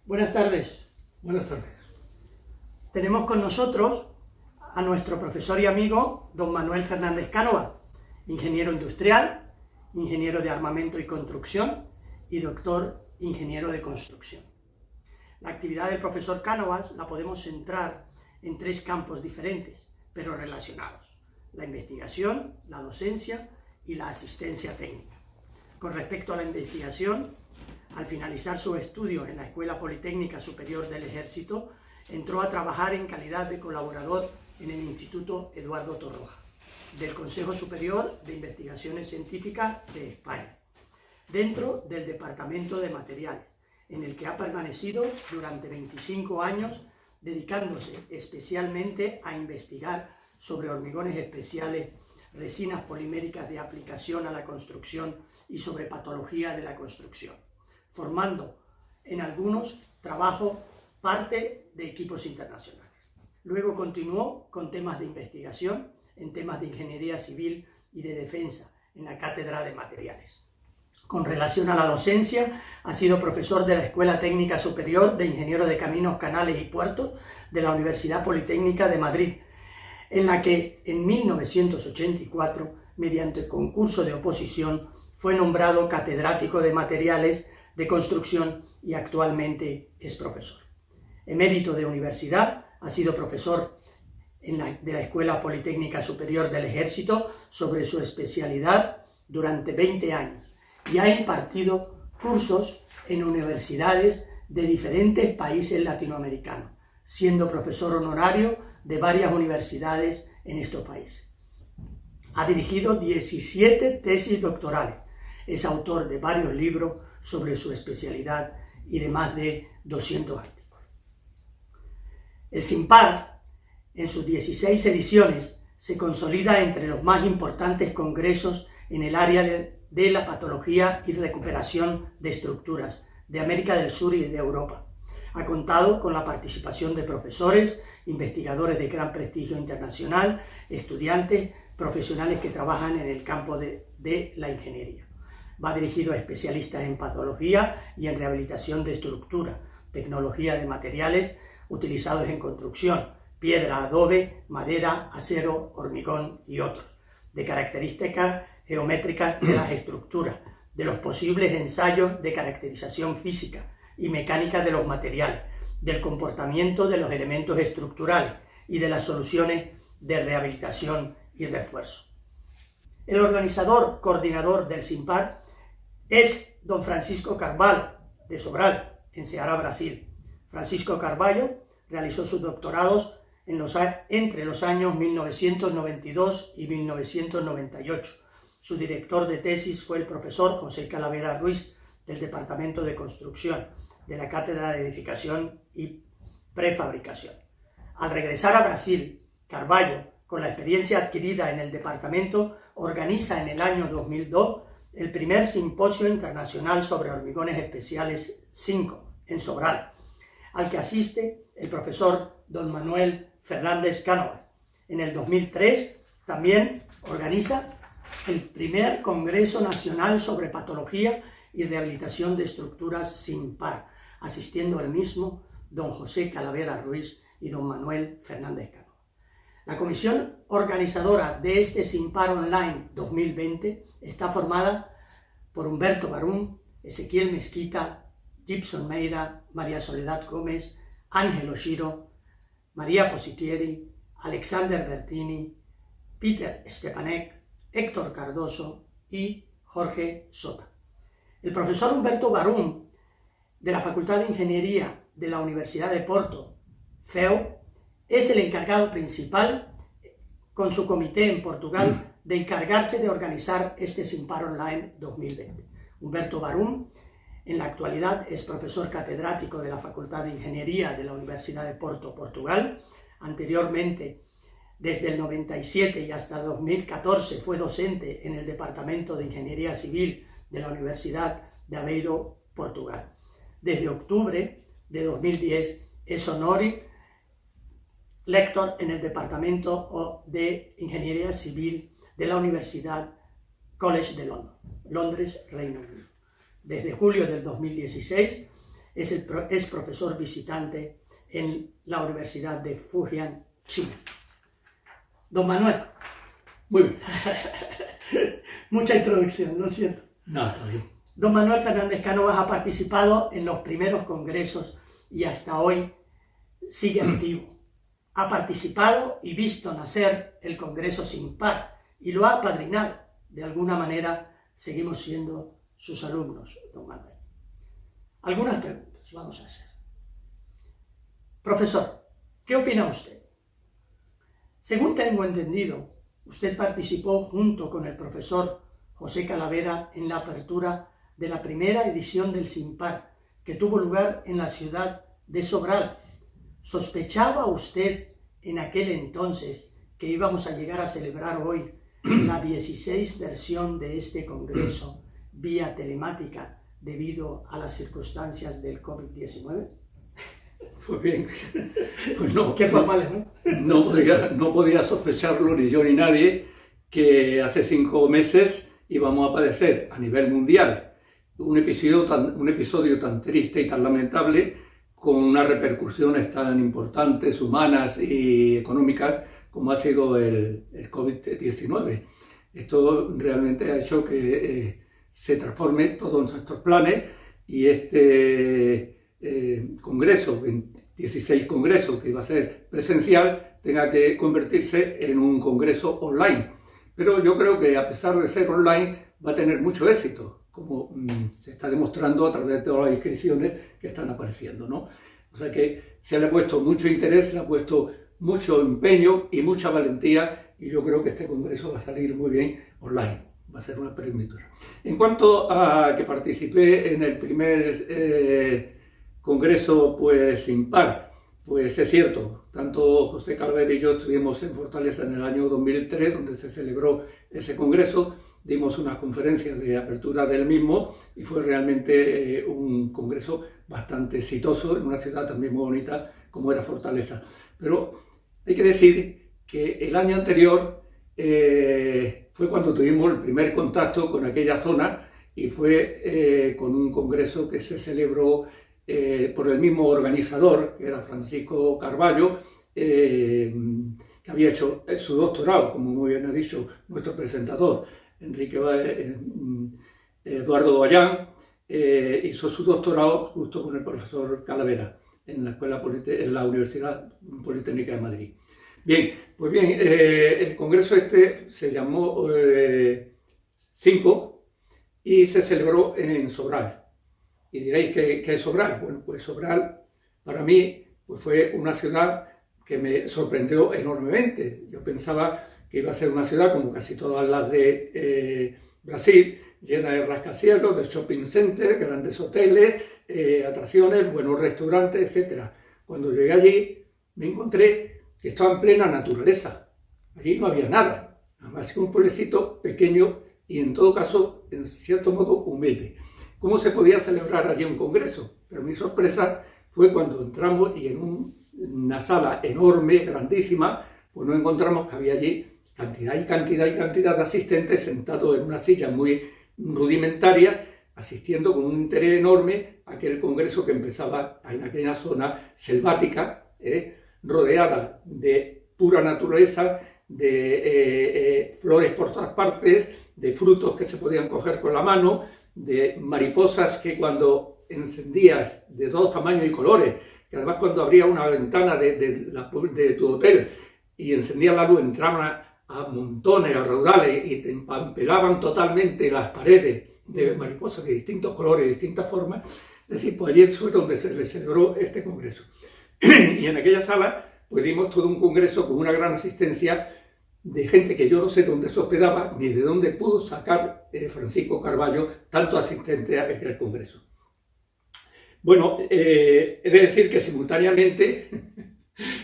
Buenas tardes. Buenas tardes. Tenemos con nosotros a nuestro profesor y amigo, don Manuel Fernández Cánovas, ingeniero industrial, ingeniero de armamento y construcción y doctor ingeniero de construcción. La actividad del profesor Cánovas la podemos centrar en tres campos diferentes, pero relacionados: la investigación, la docencia y la asistencia técnica. Con respecto a la investigación, al finalizar sus estudios en la Escuela Politécnica Superior del Ejército, entró a trabajar en calidad de colaborador en el Instituto Eduardo Torroja, del Consejo Superior de Investigaciones Científicas de España, dentro del Departamento de Materiales, en el que ha permanecido durante 25 años, dedicándose especialmente a investigar sobre hormigones especiales, resinas poliméricas de aplicación a la construcción y sobre patología de la construcción, formando en algunos trabajos parte de equipos internacionales. Luego continuó con temas de investigación en temas de ingeniería civil y de defensa en la Cátedra de Materiales. Con relación a la docencia, ha sido profesor de la Escuela Técnica Superior de Ingenieros de Caminos, Canales y Puertos de la Universidad Politécnica de Madrid, en la que en 1984, mediante concurso de oposición, fue nombrado catedrático de materiales de construcción y actualmente es profesor. Emérito de universidad, ha sido profesor de la Escuela Politécnica Superior del Ejército sobre su especialidad durante 20 años y ha impartido cursos en universidades de diferentes países latinoamericanos, siendo profesor honorario de varias universidades en estos países. Ha dirigido 17 tesis doctorales. Es autor de varios libros sobre su especialidad y de más de 200 artículos. El SINPAR, en sus 16 ediciones, se consolida entre los más importantes congresos en el área de la patología y recuperación de estructuras de América del Sur y de Europa. Ha contado con la participación de profesores, investigadores de gran prestigio internacional, estudiantes, profesionales que trabajan en el campo de la ingeniería. Va dirigido a especialistas en patología y en rehabilitación de estructura, tecnología de materiales utilizados en construcción, piedra, adobe, madera, acero, hormigón y otros, de características geométricas de las estructuras, de los posibles ensayos de caracterización física y mecánica de los materiales, del comportamiento de los elementos estructurales y de las soluciones de rehabilitación y refuerzo. El organizador coordinador del SINPAR es don Francisco Carvalho, de Sobral, en Ceará, Brasil. Francisco Carvalho realizó sus doctorados entre los años 1992 y 1998. Su director de tesis fue el profesor José Calavera Ruiz, del Departamento de Construcción, de la Cátedra de Edificación y Prefabricación. Al regresar a Brasil, Carvalho, con la experiencia adquirida en el departamento, organiza en el año 2002 el primer simposio internacional sobre hormigones especiales 5 en Sobral, al que asiste el profesor don Manuel Fernández Cánovas. En el 2003 también organiza el primer Congreso Nacional sobre Patología y Rehabilitación de Estructuras SINPAR, asistiendo al mismo don José Calavera Ruiz y don Manuel Fernández Cánovas. La comisión organizadora de este SINPAR Online 2020 está formada por Humberto Barún, Ezequiel Mezquita, Gibson Meira, María Soledad Gómez, Ángelo Giro, María Positieri, Alexander Bertini, Peter Stepanek, Héctor Cardoso y Jorge Sota. El profesor Humberto Barún, de la Facultad de Ingeniería de la Universidad de Porto, FEU, es el encargado principal, con su comité en Portugal, de encargarse de organizar este SINPAR Online 2020. Humberto Barún, en la actualidad, es profesor catedrático de la Facultad de Ingeniería de la Universidad de Porto, Portugal. Anteriormente, desde el 97 y hasta 2014, fue docente en el Departamento de Ingeniería Civil de la Universidad de Aveiro, Portugal. Desde octubre de 2010 es honorary lector en el Departamento de Ingeniería Civil de la Universidad College de Londres, Reino Unido. Desde julio del 2016 es profesor visitante en la Universidad de Fujian, China. Don Manuel. Muy bien. Mucha introducción, ¿no es cierto? No, está bien. Don Manuel Fernández Cánovas ha participado en los primeros congresos y hasta hoy sigue activo. Ha participado y visto nacer el Congreso Sin Par y lo ha apadrinado. De alguna manera seguimos siendo sus alumnos, don Manuel. Algunas preguntas vamos a hacer. Profesor, ¿qué opina usted? Según tengo entendido, usted participó junto con el profesor José Calavera en la apertura de la primera edición del Sin Par, que tuvo lugar en la ciudad de Sobral. ¿Sospechaba usted en aquel entonces que íbamos a llegar a celebrar hoy la 16 versión de este congreso vía telemática debido a las circunstancias del COVID-19? Pues bien, pues no. Qué formales, ¿no? No podía sospecharlo ni yo ni nadie que hace 5 meses íbamos a padecer a nivel mundial un episodio tan triste y tan lamentable, con unas repercusiones tan importantes, humanas y económicas, como ha sido el COVID-19. Esto realmente ha hecho que se transforme todos nuestros planes y este congreso, 16 congresos que iba a ser presencial, tenga que convertirse en un congreso online. Pero yo creo que a pesar de ser online va a tener mucho éxito, como se está demostrando a través de todas las inscripciones que están apareciendo, ¿no? O sea que se le ha puesto mucho interés, se le ha puesto mucho empeño y mucha valentía, y yo creo que este congreso va a salir muy bien online, va a ser una primicia. En cuanto a que participé en el primer congreso pues Sin Par, pues es cierto, tanto José Calavera y yo estuvimos en Fortaleza en el año 2003, donde se celebró ese congreso, dimos unas conferencias de apertura del mismo y fue realmente un congreso bastante exitoso en una ciudad también muy bonita como era Fortaleza. Pero hay que decir que el año anterior fue cuando tuvimos el primer contacto con aquella zona y fue con un congreso que se celebró por el mismo organizador, que era Francisco Carballo, que había hecho su doctorado, como muy bien ha dicho nuestro presentador, Eduardo Bayán, hizo su doctorado justo con el profesor Calavera en la Universidad Politécnica de Madrid. Bien, pues bien, el congreso este se llamó 5 y se celebró en Sobral. Y diréis, ¿qué es Sobral? Bueno, pues Sobral para mí pues fue una ciudad que me sorprendió enormemente. Yo pensaba que iba a ser una ciudad como casi todas las de Brasil, llena de rascacielos, de shopping centers, grandes hoteles, atracciones, buenos restaurantes, etc. Cuando llegué allí me encontré que estaba en plena naturaleza. Allí no había nada, nada más que un pueblecito pequeño y en todo caso, en cierto modo, humilde. ¿Cómo se podía celebrar allí un congreso? Pero mi sorpresa fue cuando entramos y en una sala enorme, grandísima, pues nos encontramos que había allí cantidad de asistentes sentados en una silla muy rudimentaria, asistiendo con un interés enorme a aquel congreso que empezaba en aquella zona selvática, rodeada de pura naturaleza, de flores por todas partes, de frutos que se podían coger con la mano, de mariposas que cuando encendías de todos tamaños y colores, que además cuando abría una ventana de tu hotel y encendías la luz, entraban a montones, a raudales y te empampelaban totalmente las paredes de mariposas de distintos colores, de distintas formas. Es decir, pues ayer fue donde se le celebró este congreso. Y en aquella sala pues dimos todo un congreso con una gran asistencia de gente que yo no sé de dónde se hospedaba ni de dónde pudo sacar Francisco Carballo tanto asistente a aquel congreso. Bueno, he de decir que simultáneamente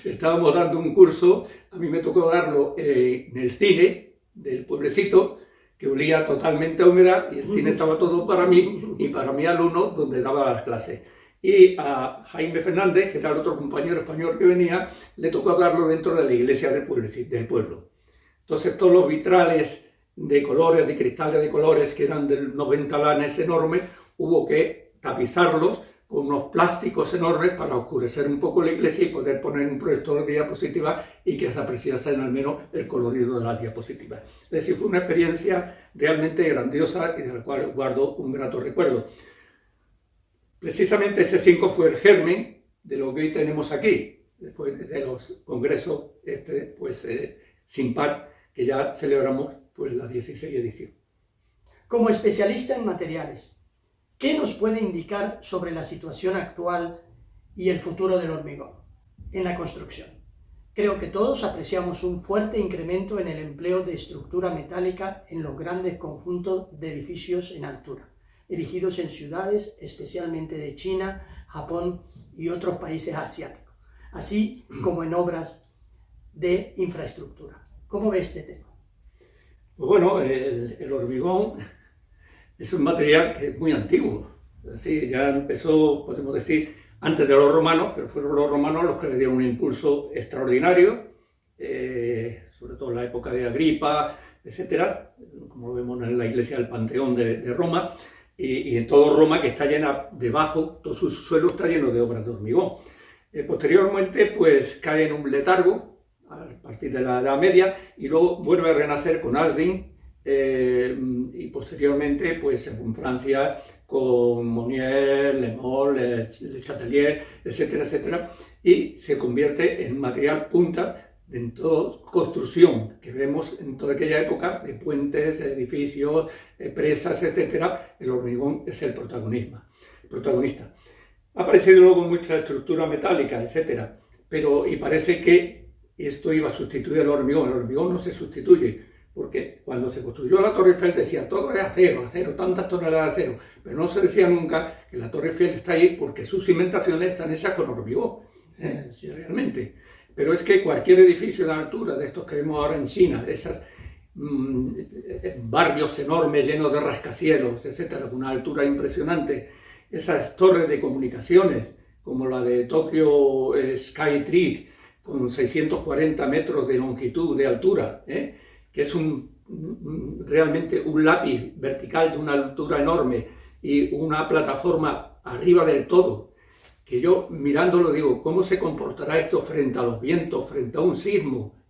estábamos dando un curso, a mí me tocó darlo en el cine del pueblecito, que olía totalmente a humedad, y el cine estaba todo para mí y para mi alumno, donde daba las clases. Y a Jaime Fernández, que era el otro compañero español que venía, le tocó darlo dentro de la iglesia del pueblo. Entonces todos los vitrales de colores, de cristales de colores, que eran de 90 lanes enormes, hubo que tapizarlos con unos plásticos enormes para oscurecer un poco la iglesia y poder poner un proyector de diapositivas y que se apreciase al menos el colorido de las diapositivas. Es decir, fue una experiencia realmente grandiosa y de la cual guardo un grato recuerdo. Precisamente ese 5 fue el germen de lo que hoy tenemos aquí, después de los congresos sin par, que ya celebramos la 16 edición. Como especialista en materiales, ¿qué nos puede indicar sobre la situación actual y el futuro del hormigón en la construcción? Creo que todos apreciamos un fuerte incremento en el empleo de estructura metálica en los grandes conjuntos de edificios en altura, erigidos en ciudades especialmente de China, Japón y otros países asiáticos, así como en obras de infraestructura. ¿Cómo ve este tema? Pues bueno, el hormigón es un material que es muy antiguo. Es decir, ya empezó, podemos decir, antes de los romanos, pero fueron los romanos los que le dieron un impulso extraordinario, sobre todo en la época de Agripa, etcétera, como lo vemos en la iglesia del Panteón de Roma, y en todo Roma, que está llena debajo, todo su suelo está lleno de obras de hormigón. Posteriormente, pues cae en un letargo a partir de la Edad Media y luego vuelve a renacer con Asdin y posteriormente pues en Francia con Monnier, Le Mol, Le Chatelier, etcétera, etcétera, y se convierte en material punta en toda construcción que vemos en toda aquella época de puentes, edificios, presas, etcétera. El hormigón es el protagonista. Ha aparecido luego mucha estructura metálica, etcétera, y parece que esto iba a sustituir el hormigón. El hormigón no se sustituye, porque cuando se construyó la Torre Eiffel decía todo es acero, tantas toneladas de acero, pero no se decía nunca que la Torre Eiffel está ahí porque sus cimentaciones están hechas con hormigón, sí, realmente. Pero es que cualquier edificio de altura, de estos que vemos ahora en China, esos barrios enormes llenos de rascacielos, etcétera, con una altura impresionante, esas torres de comunicaciones, como la de Tokyo Skytree, con 640 metros de longitud, de altura, que es realmente un lápiz vertical de una altura enorme y una plataforma arriba del todo, que yo mirándolo digo, ¿cómo se comportará esto frente a los vientos, frente a un sismo,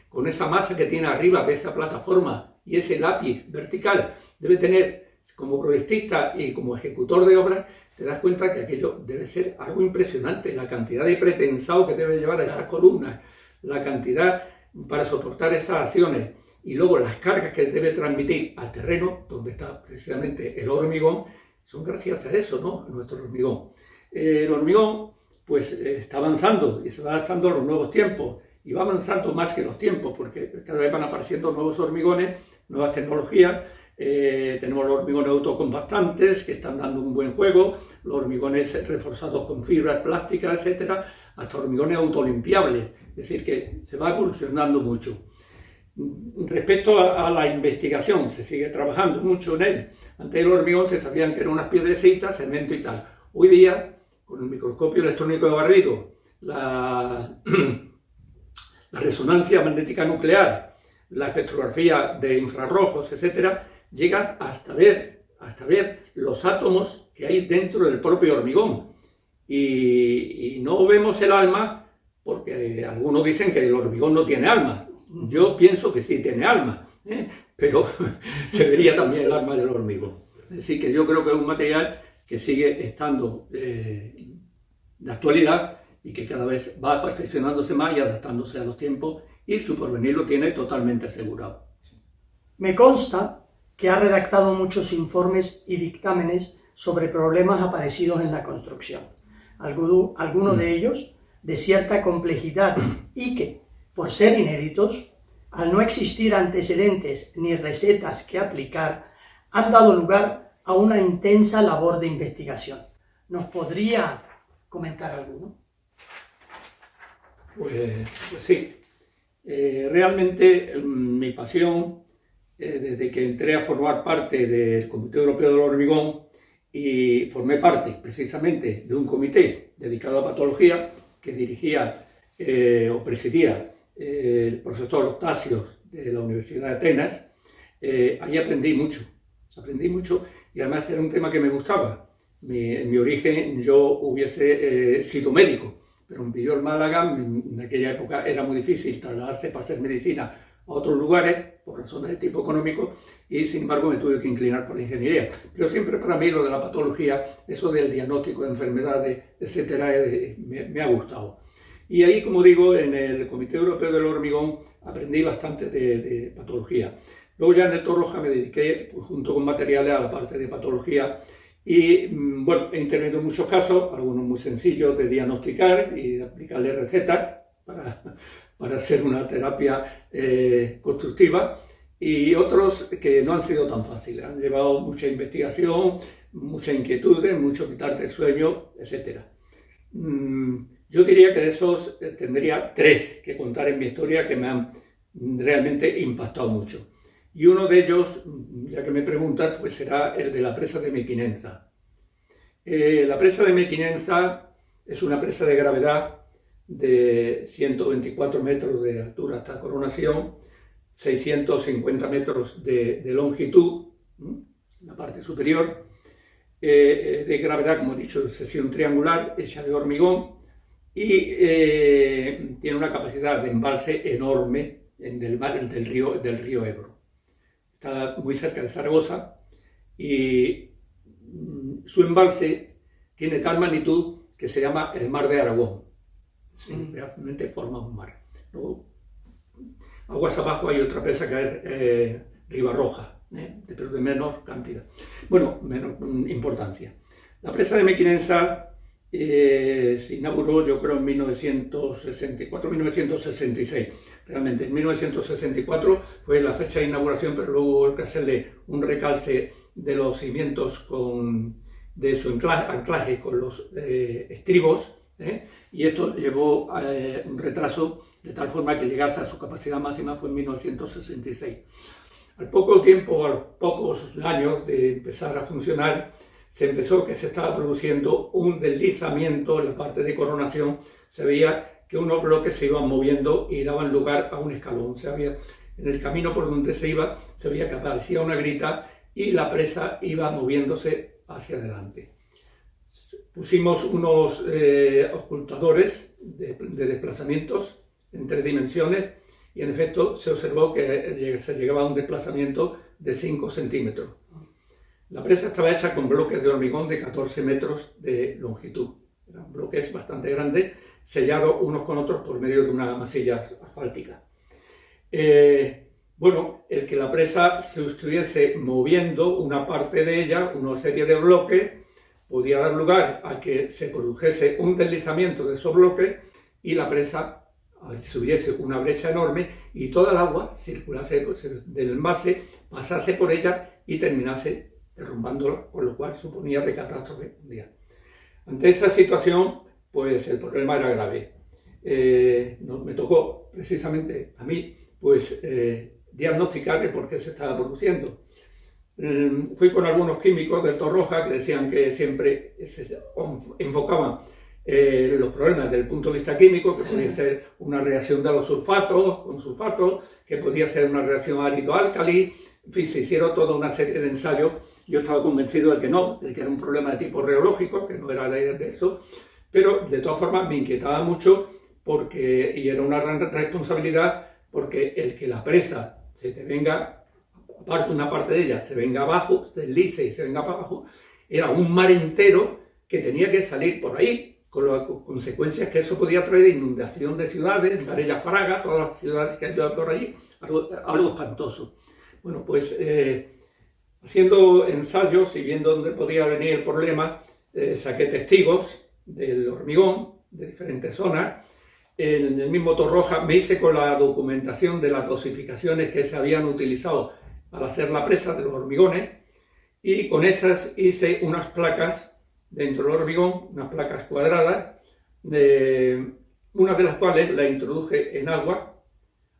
con esa masa que tiene arriba de esa plataforma y ese lápiz vertical? Debe tener, como proyectista y como ejecutor de obras, te das cuenta que aquello debe ser algo impresionante, la cantidad de pretensado que debe llevar a esas columnas, la cantidad para soportar esas acciones y luego las cargas que debe transmitir al terreno donde está precisamente el hormigón, son gracias a eso, ¿no? Nuestro hormigón. El hormigón pues está avanzando y se va adaptando a los nuevos tiempos y va avanzando más que los tiempos porque cada vez van apareciendo nuevos hormigones, nuevas tecnologías. Tenemos los hormigones autocompactantes que están dando un buen juego, los hormigones reforzados con fibras plásticas, etcétera, hasta hormigones autolimpiables, es decir, que se va evolucionando mucho. Respecto a la investigación, se sigue trabajando mucho en él. Antes el hormigón se sabían que eran unas piedrecitas, cemento y tal. Hoy día, con el microscopio electrónico de barrido, la resonancia magnética nuclear, la espectrografía de infrarrojos, etcétera, llega hasta ver los átomos que hay dentro del propio hormigón. Y no vemos el alma, porque algunos dicen que el hormigón no tiene alma. Yo pienso que sí tiene alma, pero se vería también el alma del hormigón. Es decir, que yo creo que es un material que sigue estando de actualidad y que cada vez va perfeccionándose más y adaptándose a los tiempos, y su porvenir lo tiene totalmente asegurado. Me consta que ha redactado muchos informes y dictámenes sobre problemas aparecidos en la construcción, algunos de ellos de cierta complejidad y que, por ser inéditos, al no existir antecedentes ni recetas que aplicar, han dado lugar a una intensa labor de investigación. ¿Nos podría comentar alguno? Pues sí. Realmente mi pasión, desde que entré a formar parte del Comité Europeo del Hormigón y formé parte precisamente de un comité dedicado a patología que dirigía o presidía el profesor Octasios de la Universidad de Atenas, ahí aprendí mucho y además era un tema que me gustaba. en mi origen yo hubiese sido médico, pero me pilló el Málaga. En aquella época era muy difícil trasladarse para hacer medicina a otros lugares por razones de tipo económico, y sin embargo me tuve que inclinar por la ingeniería. Pero siempre para mí lo de la patología, eso del diagnóstico de enfermedades, etcétera, me ha gustado. Y ahí, como digo, en el Comité Europeo del Hormigón aprendí bastante de patología. Luego ya en el Torroja me dediqué, pues, junto con materiales, a la parte de patología. Y bueno, he intervenido en muchos casos, algunos muy sencillos de diagnosticar y de aplicarle recetas para hacer una terapia constructiva, y otros que no han sido tan fáciles, han llevado mucha investigación, mucha inquietud, mucho quitarte el sueño, etc. Yo diría que de esos tendría 3 que contar en mi historia que me han realmente impactado mucho. Y uno de ellos, ya que me preguntas, pues será el de la presa de Mequinenza. La presa de Mequinenza es una presa de gravedad de 124 metros de altura hasta coronación, 650 metros de longitud, la parte superior, de gravedad, como he dicho, de sección triangular, hecha de hormigón, y tiene una capacidad de embalse enorme del río Ebro. Está muy cerca de Zaragoza, y su embalse tiene tal magnitud que se llama el Mar de Aragón. Sí, realmente forma un mar. Luego, aguas abajo hay otra presa que es Ribarroja, pero de menos cantidad. Bueno, menos importancia. La presa de Mequinenza se inauguró, yo creo, en 1964-1966. Realmente, en 1964 fue la fecha de inauguración, pero luego hubo que hacerle un recalce de los cimientos de su anclaje con los estribos, y esto llevó un retraso de tal forma que llegase a su capacidad máxima fue en 1966. Al poco tiempo, a los pocos años de empezar a funcionar, se empezó que se estaba produciendo un deslizamiento en la parte de coronación. Se veía que unos bloques se iban moviendo y daban lugar a un escalón. En el camino por donde se iba, se veía que aparecía una grita y la presa iba moviéndose hacia adelante. Pusimos unos ocultadores de desplazamientos en 3 dimensiones, y en efecto se observó que se llegaba a un desplazamiento de 5 centímetros. La presa estaba hecha con bloques de hormigón de 14 metros de longitud. Eran bloques bastante grandes, sellados unos con otros por medio de una masilla asfáltica. Bueno, el que la presa se estuviese moviendo una parte de ella, una serie de bloques, podía dar lugar a que se produjese un deslizamiento de esos bloques y la presa se hubiese una brecha enorme y toda el agua circulase del embalse, pasase por ella y terminase derrumbándola, con lo cual suponía de catástrofe mundial. Ante esa situación, pues el problema era grave. Me tocó precisamente a mí, pues, diagnosticar por qué se estaba produciendo. Fui con algunos químicos del Torroja que decían que siempre se enfocaban los problemas desde el punto de vista químico, que podía ser una reacción de los sulfatos con sulfatos, que podía ser una reacción ácido-álcali. En fin, se hicieron toda una serie de ensayos. Yo estaba convencido de que no, de que era un problema de tipo reológico, que no era de eso, pero de todas formas me inquietaba mucho y era una gran responsabilidad, porque el que la presa se te venga, aparte una parte de ella, se venga abajo, se deslice y se venga para abajo, era un mar entero que tenía que salir por ahí, con las consecuencias que eso podía traer de inundación de ciudades, Varela Fraga, todas las ciudades que hay por allí, algo espantoso. Bueno, pues haciendo ensayos y viendo dónde podía venir el problema, saqué testigos del hormigón de diferentes zonas. En el mismo Torroja me hice con la documentación de las dosificaciones que se habían utilizado para hacer la presa de los hormigones, y con esas hice unas placas dentro del hormigón, unas placas cuadradas, una de las cuales la introduje en agua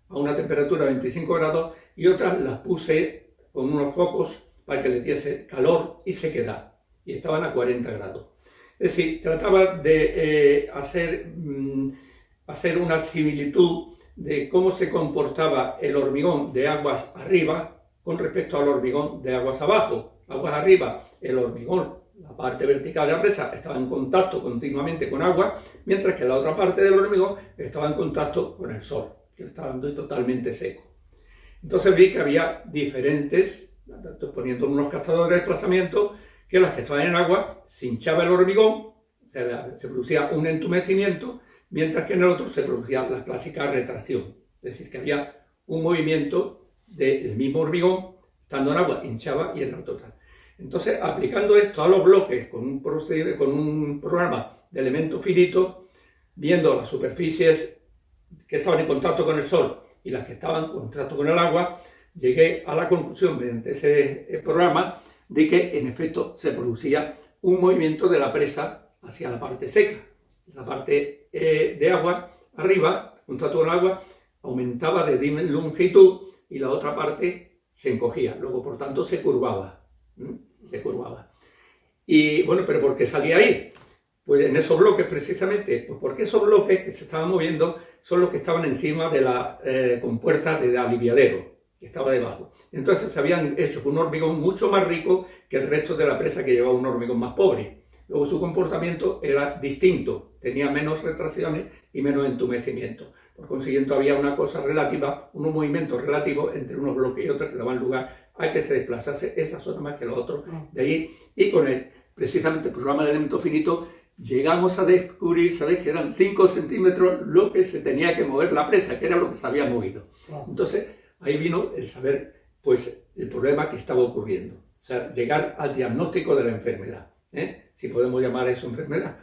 a una temperatura de 25 grados y otras las puse con unos focos para que le diese calor y sequedad, y estaban a 40 grados. Es decir, trataba de hacer una similitud de cómo se comportaba el hormigón de aguas arriba con respecto al hormigón de aguas abajo. Aguas arriba, el hormigón, la parte vertical de la presa estaba en contacto continuamente con agua, mientras que la otra parte del hormigón estaba en contacto con el sol, que estaba dando totalmente seco. Entonces vi que había diferentes, poniendo unos captadores de desplazamiento, que las que estaban en agua se hinchaba el hormigón, se producía un entumecimiento, mientras que en el otro se producía la clásica retracción. Es decir, que había un movimiento del mismo hormigón, estando en agua, hinchaba y en el total. Entonces, aplicando esto a los bloques con un programa de elementos finitos, viendo las superficies que estaban en contacto con el sol y las que estaban en contacto con el agua, llegué a la conclusión mediante ese programa de que en efecto se producía un movimiento de la presa hacia la parte seca. La parte de agua arriba, en contacto con el agua, aumentaba de longitud y la otra parte se encogía, luego por tanto se curvaba. Y bueno, ¿pero por qué salía ahí? Pues en esos bloques precisamente, pues porque esos bloques que se estaban moviendo son los que estaban encima de la compuerta de aliviadero, que estaba debajo. Entonces se habían hecho un hormigón mucho más rico que el resto de la presa, que llevaba un hormigón más pobre. Luego su comportamiento era distinto, tenía menos retracciones y menos entumecimiento. Por consiguiente había una cosa relativa, unos movimientos relativos entre unos bloques y otros que daban lugar a que se desplazase esa zona más que los otros de ahí. Y con precisamente el programa de elementos finitos llegamos a descubrir, ¿sabéis? Que eran 5 centímetros lo que se tenía que mover la presa, que era lo que se había movido. Entonces ahí vino el saber, pues, el problema que estaba ocurriendo. O sea, llegar al diagnóstico de la enfermedad, si podemos llamar eso enfermedad.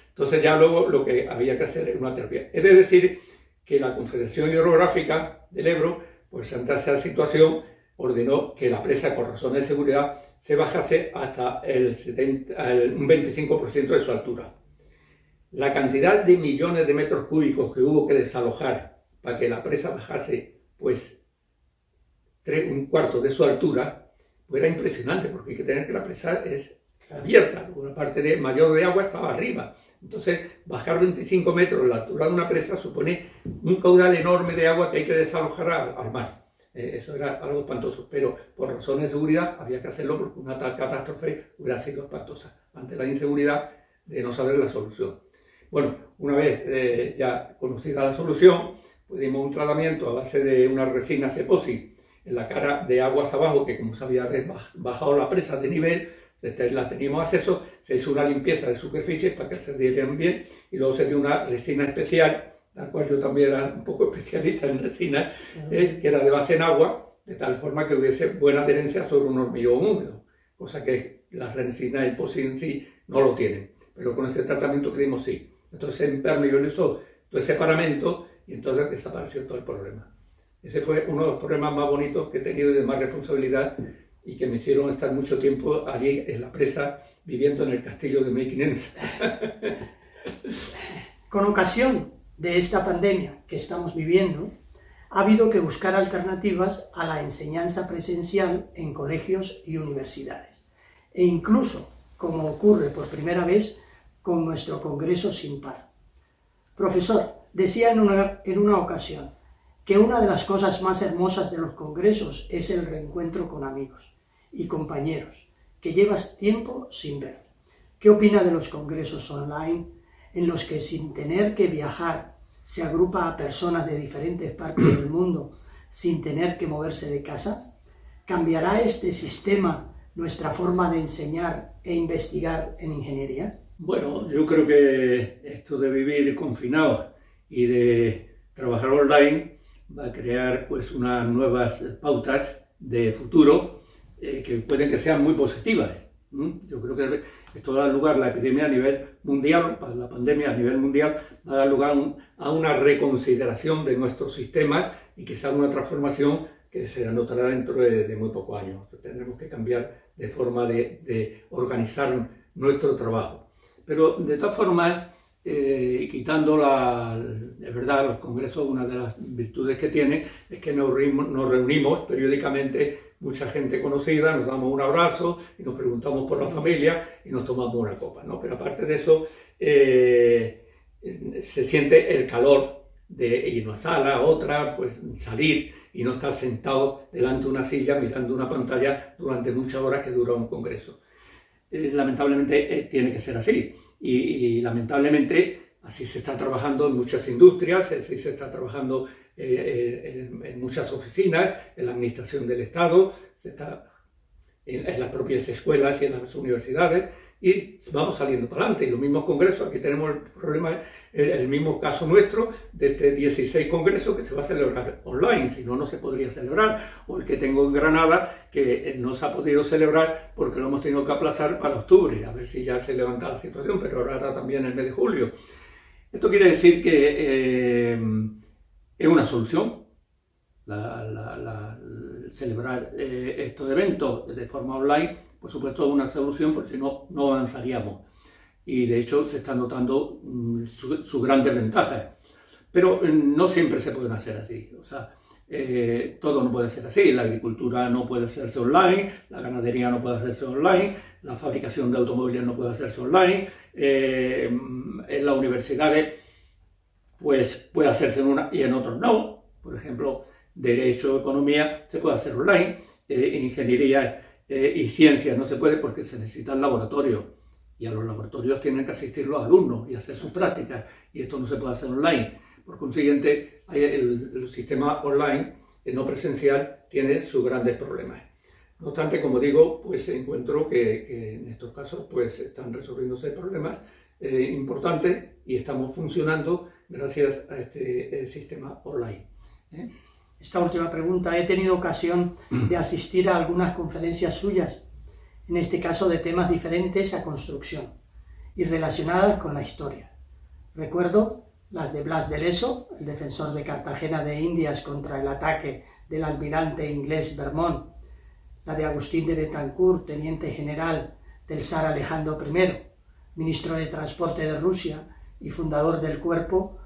Entonces ya luego lo que había que hacer era una terapia. Es decir, que la Confederación Hidrográfica del Ebro, pues ante esa situación, ordenó que la presa, por razones de seguridad, se bajase hasta un 25% de su altura. La cantidad de millones de metros cúbicos que hubo que desalojar para que la presa bajase, pues, un cuarto de su altura, pues era impresionante, porque hay que tener que la presa es abierta, una parte mayor de agua estaba arriba. Entonces, bajar 25 metros la altura de una presa supone un caudal enorme de agua que hay que desalojar al mar. Eso era algo espantoso, pero por razones de seguridad había que hacerlo porque una tal catástrofe hubiera sido espantosa ante la inseguridad de no saber la solución. Bueno, una vez ya conocida la solución, pues dimos un tratamiento a base de una resina Epoxy en la cara de aguas abajo, que como se había bajado la presa de nivel, la teníamos acceso, se hizo una limpieza de superficie para que se dieran bien y luego se dio una resina especial, la cual yo también era un poco especialista en resina, que era de base en agua, de tal forma que hubiese buena adherencia sobre un hormigón húmedo, cosa que las resinas Epoxy en sí no lo tienen, pero con ese tratamiento que dimos sí. Entonces se impermeabilizó todo ese paramento y entonces desapareció todo el problema. Ese fue uno de los problemas más bonitos que he tenido y de más responsabilidad y que me hicieron estar mucho tiempo allí en la presa, viviendo en el castillo de Mequinensa. Con ocasión de esta pandemia que estamos viviendo, ha habido que buscar alternativas a la enseñanza presencial en colegios y universidades. E incluso, como ocurre por primera vez, con nuestro Congreso Sin Par. Profesor, decía en una ocasión que una de las cosas más hermosas de los congresos es el reencuentro con amigos y compañeros que llevas tiempo sin ver. ¿Qué opina de los congresos online en los que sin tener que viajar se agrupa a personas de diferentes partes del mundo sin tener que moverse de casa? ¿Cambiará este sistema nuestra forma de enseñar e investigar en ingeniería? Bueno, yo creo que esto de vivir confinados y de trabajar online va a crear pues unas nuevas pautas de futuro que pueden que sean muy positivas. Yo creo que esto da lugar, la epidemia a nivel mundial, la pandemia a nivel mundial, va a dar lugar a una reconsideración de nuestros sistemas y que sea una transformación que se notará dentro de muy pocos años. Tendremos que cambiar de forma de organizar nuestro trabajo. Pero de todas formas, quitando es verdad, los congresos, una de las virtudes que tiene es que nos reunimos periódicamente, mucha gente conocida, nos damos un abrazo y nos preguntamos por la familia y nos tomamos una copa, ¿no? Pero aparte de eso, se siente el calor de ir a una sala, a otra, pues salir y no estar sentado delante de una silla mirando una pantalla durante muchas horas que dura un congreso. lamentablemente tiene que ser así. Y lamentablemente así se está trabajando en muchas industrias, así se está trabajando en muchas oficinas, en la administración del Estado, se está en las propias escuelas y en las universidades, y vamos saliendo para adelante. Y los mismos congresos, aquí tenemos el problema, el mismo caso nuestro, de este 16 congreso que se va a celebrar online, si no, no se podría celebrar, o el que tengo en Granada, que no se ha podido celebrar porque lo hemos tenido que aplazar para octubre, a ver si ya se levanta la situación, pero ahora también en el mes de julio. Esto quiere decir que es una solución celebrar estos eventos de forma online. Por supuesto es una solución, porque si no, no avanzaríamos. Y de hecho se están notando sus grandes ventajas. Pero no siempre se pueden hacer así. O sea, todo no puede ser así. La agricultura no puede hacerse online, la ganadería no puede hacerse online, la fabricación de automóviles no puede hacerse online, en las universidades pues puede hacerse en una y en otros no. Por ejemplo, Derecho, Economía se puede hacer online, Ingeniería y Ciencias no se puede porque se necesitan laboratorios. Y a los laboratorios tienen que asistir los alumnos y hacer sus prácticas, y esto no se puede hacer online. Por consiguiente, el sistema online, no presencial, tiene sus grandes problemas. No obstante, como digo, pues encuentro que en estos casos pues están resolviéndose problemas importantes y estamos funcionando gracias a este sistema online. Esta última pregunta, he tenido ocasión de asistir a algunas conferencias suyas, en este caso de temas diferentes a construcción y relacionadas con la historia. Recuerdo las de Blas de Leso, el defensor de Cartagena de Indias contra el ataque del almirante inglés Vermont, la de Agustín de Betancourt, teniente general del zar Alejandro I, ministro de Transporte de Rusia y fundador del cuerpo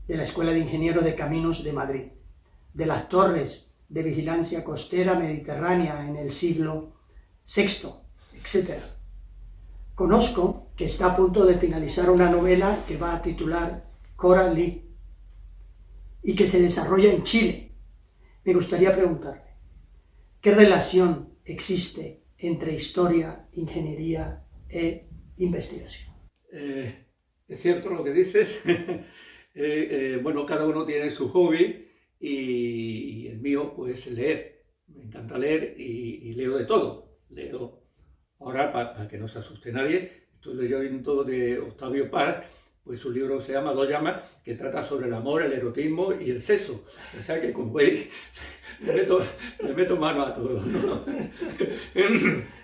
de la Escuela de Ingenieros de Caminos de Madrid, de las torres de vigilancia costera mediterránea en el siglo VI, etc. Conozco que está a punto de finalizar una novela que va a titular Coral Lee y que se desarrolla en Chile. Me gustaría preguntarle, ¿qué relación existe entre historia, ingeniería e investigación? Es cierto lo que dices. Bueno, cada uno tiene su hobby y el mío pues leer. Me encanta leer y leo de todo. Leo ahora, para que no se asuste nadie, estoy leyendo de Octavio Paz, pues su libro se llama Dos llamas, que trata sobre el amor, el erotismo y el sexo. O sea que, como veis, le meto mano a todo, ¿no?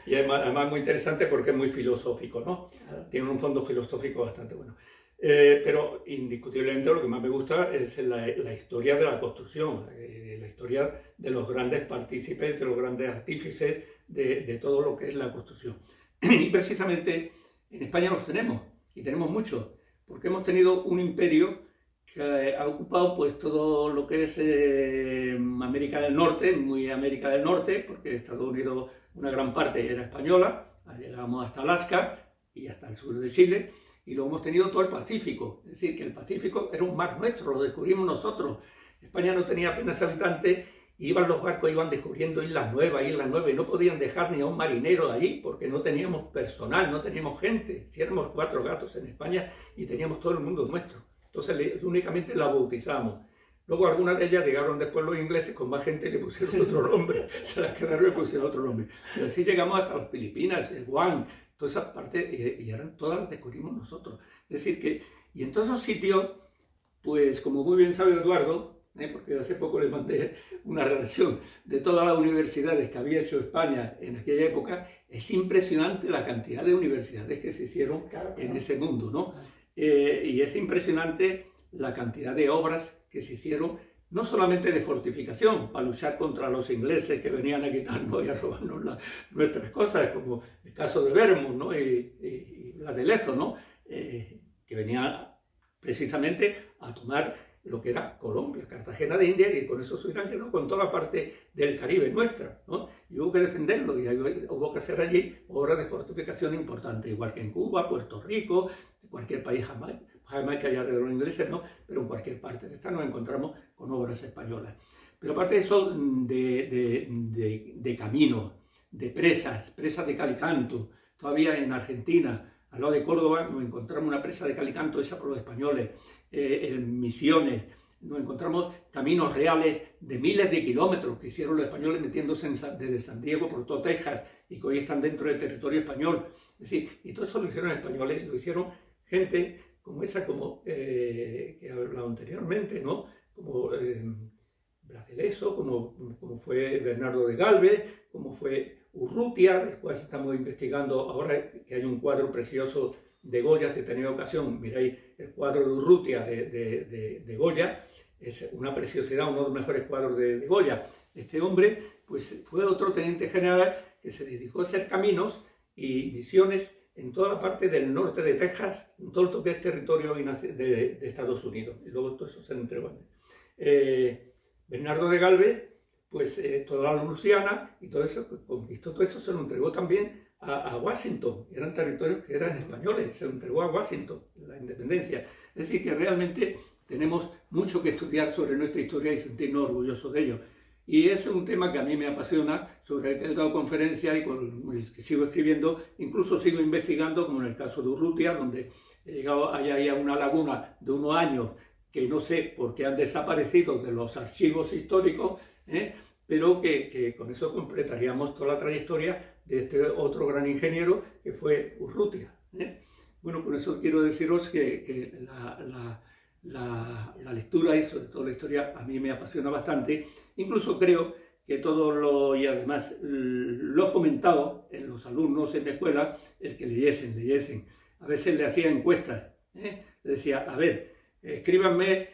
Y además muy interesante porque es muy filosófico, ¿no? Tiene un fondo filosófico bastante bueno. Pero indiscutiblemente lo que más me gusta es la historia de la construcción, la historia de los grandes partícipes, de los grandes artífices de todo lo que es la construcción. Y precisamente en España los tenemos, y tenemos muchos, porque hemos tenido un imperio que ha ocupado pues todo lo que es América del Norte, muy América del Norte, porque Estados Unidos una gran parte era española, llegamos hasta Alaska y hasta el sur de Chile, y luego hemos tenido todo el Pacífico, es decir, que el Pacífico era un mar nuestro, lo descubrimos nosotros. España no tenía apenas habitantes, iban los barcos, iban descubriendo islas nuevas, y no podían dejar ni a un marinero allí, porque no teníamos personal, no teníamos gente. Si éramos 4 gatos en España y teníamos todo el mundo nuestro. Entonces únicamente la bautizamos. Luego algunas de ellas llegaron después los ingleses con más gente y le pusieron otro nombre, se las quedaron y le pusieron otro nombre. Y así llegamos hasta las Filipinas, el Guam, todas esas partes, y eran todas las descubrimos nosotros. Es decir que, y en todos esos sitios, pues como muy bien sabe Eduardo, porque hace poco le mandé una relación de todas las universidades que había hecho España en aquella época, es impresionante la cantidad de universidades que se hicieron en ese mundo, ¿no? Y es impresionante la cantidad de obras que se hicieron, no solamente de fortificación, para luchar contra los ingleses que venían a quitarnos y a robarnos nuestras cosas, como el caso de Vermont, ¿no? y la de Lezo, ¿no? Que venía precisamente a tomar lo que era Colombia, Cartagena de Indias, y con eso se hubieran con toda la parte del Caribe nuestra, ¿no? Y hubo que defenderlo, y hubo que hacer allí obras de fortificación importantes, igual que en Cuba, Puerto Rico, cualquier país, Jamaica ya de los ingleses, ¿no? Pero en cualquier parte de esta nos encontramos con obras españolas. Pero aparte de eso, de caminos, de presas de cal y canto, todavía en Argentina, al lado de Córdoba, nos encontramos una presa de cal y canto hecha por los españoles, en Misiones, nos encontramos caminos reales de miles de kilómetros que hicieron los españoles metiéndose desde San Diego por todo Texas y que hoy están dentro del territorio español. Es decir, y todo eso lo hicieron españoles, lo hicieron gente como esa, como que he hablado anteriormente, ¿no? Como Blas de Lezo, como fue Bernardo de Galvez, como fue Urrutia. Después estamos investigando ahora que hay un cuadro precioso de Goya. Si tenéis ocasión, miráis el cuadro de Urrutia de Goya, es una preciosidad, uno de los mejores cuadros de Goya. Este hombre pues, fue otro teniente general que se dedicó a hacer caminos y misiones en toda la parte del norte de Texas, en todo lo que es territorio de Estados Unidos. Y luego todo eso se le entregó. Bernardo de Galvez, pues toda la Luisiana y todo eso, conquistó todo eso, se lo entregó también a Washington. Eran territorios que eran españoles, se lo entregó a Washington, la independencia. Es decir, que realmente tenemos mucho que estudiar sobre nuestra historia y sentirnos orgullosos de ello. Y ese es un tema que a mí me apasiona, sobre el que he dado conferencias y con el que sigo escribiendo, incluso sigo investigando, como en el caso de Urrutia, donde he llegado allá a una laguna de unos años que no sé por qué han desaparecido de los archivos históricos, pero que con eso completaríamos toda la trayectoria de este otro gran ingeniero que fue Urrutia. Bueno, con eso quiero deciros que la lectura y sobre todo la historia a mí me apasiona bastante. Incluso creo que todo lo, y además lo he fomentado en los alumnos en la escuela, el que leyesen. A veces le hacía encuestas, le decía, a ver, escríbanme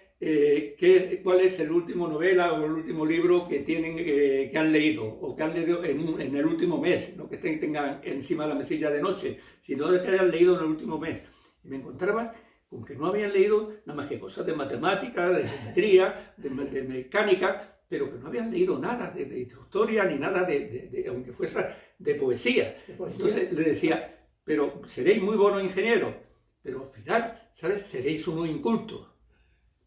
cuál es el último novela o el último libro que tienen, que han leído o que han leído en el último mes, no que tengan encima de la mesilla de noche, sino que hayan leído en el último mes. Y me encontraba con que no habían leído nada más que cosas de matemática, de geometría, de mecánica, pero que no habían leído nada de historia ni nada aunque fuese de poesía. Entonces le decía, pero seréis muy buenos ingenieros, pero al final, ¿sabes? Seréis unos incultos.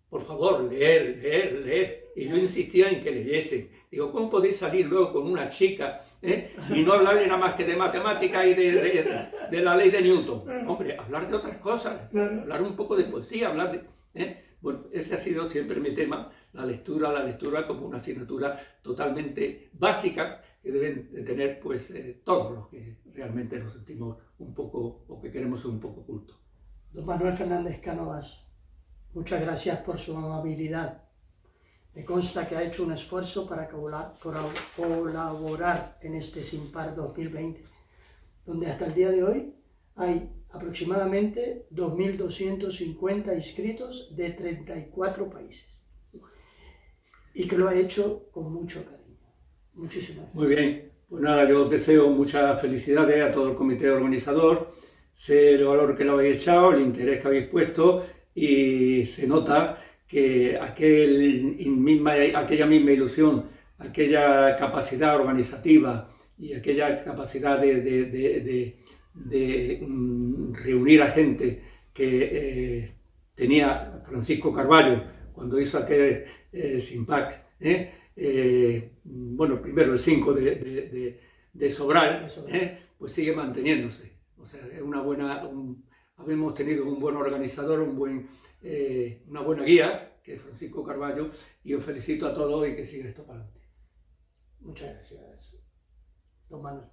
Por favor, leer. Y yo insistía en que leyesen. Digo, ¿cómo podéis salir luego con una chica y no hablarle nada más que de matemática y de la ley de Newton? Hombre, hablar de otras cosas, hablar un poco de poesía, Bueno, ese ha sido siempre mi tema, la lectura como una asignatura totalmente básica que deben de tener pues todos los que realmente nos sentimos un poco, o que queremos ser un poco cultos. Don Manuel Fernández Cánovas, muchas gracias por su amabilidad. Me consta que ha hecho un esfuerzo para colaborar en este Simpar 2020, donde hasta el día de hoy hay aproximadamente 2.250 inscritos de 34 países y que lo ha hecho con mucho cariño. Muchísimas gracias. Muy bien, pues nada, yo deseo muchas felicidades a todo el comité organizador. Sé el valor que le habéis echado, el interés que habéis puesto y se nota que aquella misma ilusión, aquella capacidad organizativa y aquella capacidad de reunir a gente que tenía Francisco Carballo cuando hizo aquel Simpac, bueno, primero el 5 de Sobral, pues sigue manteniéndose. O sea, es una buena, habemos tenido un buen organizador, una buena guía, que es Francisco Carballo, y os felicito a todos y que siga esto para adelante. Muchas gracias, don Manuel.